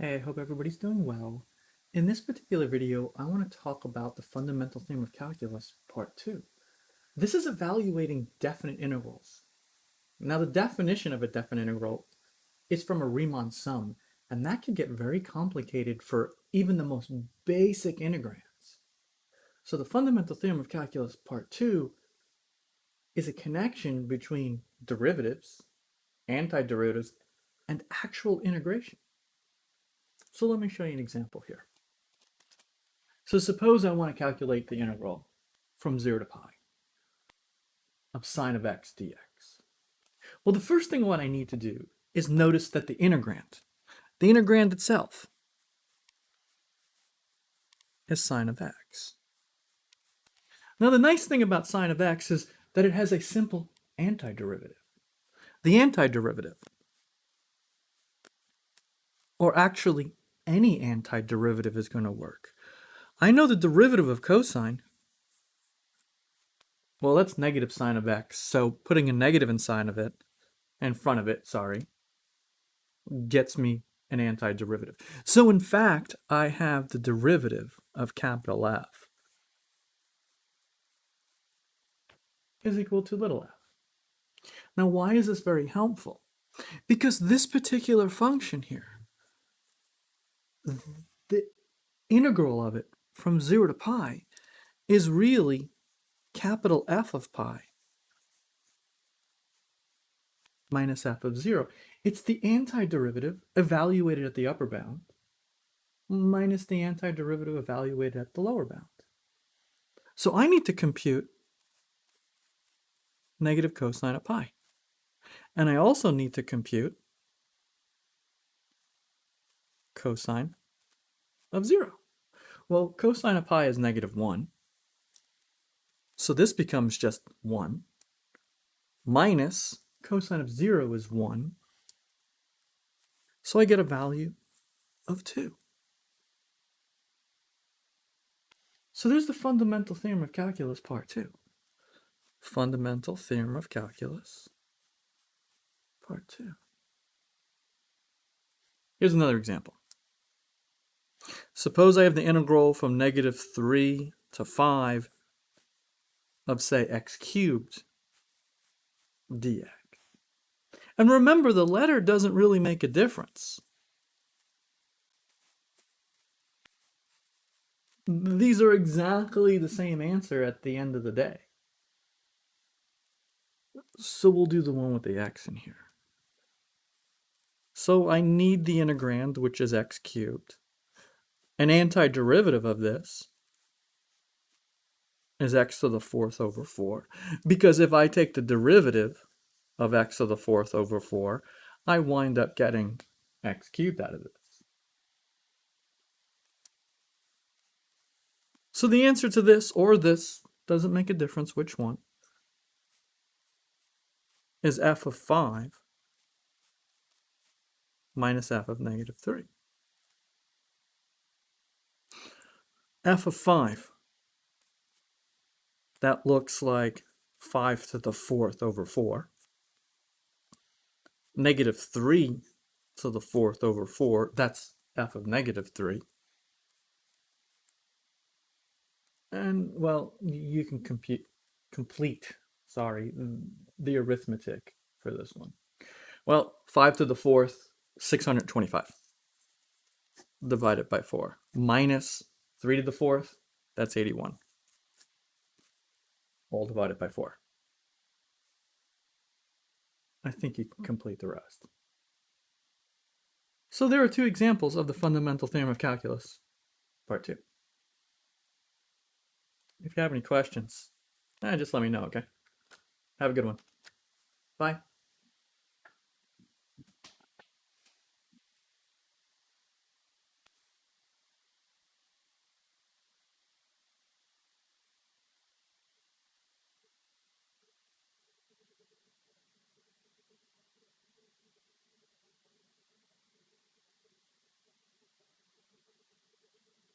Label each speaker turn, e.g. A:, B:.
A: Hey, I hope everybody's doing well. In this particular video, I want to talk about the fundamental theme of calculus, part 2. This is evaluating definite integrals. Now, the definition of a definite integral is from a Riemann sum, and that can get very complicated for even the most basic integrands. So the fundamental theorem of calculus, part 2, is a connection between derivatives, antiderivatives, and actual integration. So let me show you an example here. So suppose I want to calculate the integral from 0 to pi of sine of x dx. Well, the first thing what I need to do is notice that the integrand itself is sine of x. Now, the nice thing about sine of x is that it has a simple antiderivative. The antiderivative, or actually any antiderivative, is going to work. I know the derivative of cosine. Well, that's negative sine of x, so putting a negative in front of it, gets me an antiderivative. So in fact, I have the derivative of capital F is equal to little f. Now, why is this very helpful? Because this particular function here, the integral of it from 0 to pi is really capital F of pi minus f of 0. It's the antiderivative evaluated at the upper bound minus the antiderivative evaluated at the lower bound. So I need to compute negative cosine of pi. And I also need to compute cosine of 0. Well, cosine of pi is negative 1. So this becomes just 1 minus cosine of 0 is 1. So I get a value of 2. So there's the fundamental theorem of calculus, part 2. Fundamental theorem of calculus, part 2. Here's another example. Suppose I have the integral from negative 3 to 5 of, say, x cubed dx. And remember, the letter doesn't really make a difference. These are exactly the same answer at the end of the day. So we'll do the one with the x in here. So I need the integrand, which is x cubed. An antiderivative of this is x to the 4th over 4. Because if I take the derivative of x to the 4th over 4, I wind up getting x cubed out of this. So the answer to this or this, doesn't make a difference which one, is f of 5 minus f of negative 3. F of 5, that looks like 5 to the 4th over 4. Negative 3 to the 4th over 4, that's f of negative 3. And, well, you can complete the arithmetic for this one. Well, 5 to the 4th, 625, divided by 4. Minus 3 to the 4th, that's 81. All divided by 4. I think you can complete the rest. So there are two examples of the fundamental theorem of calculus, part 2. If you have any questions, just let me know, okay? Have a good one. Bye.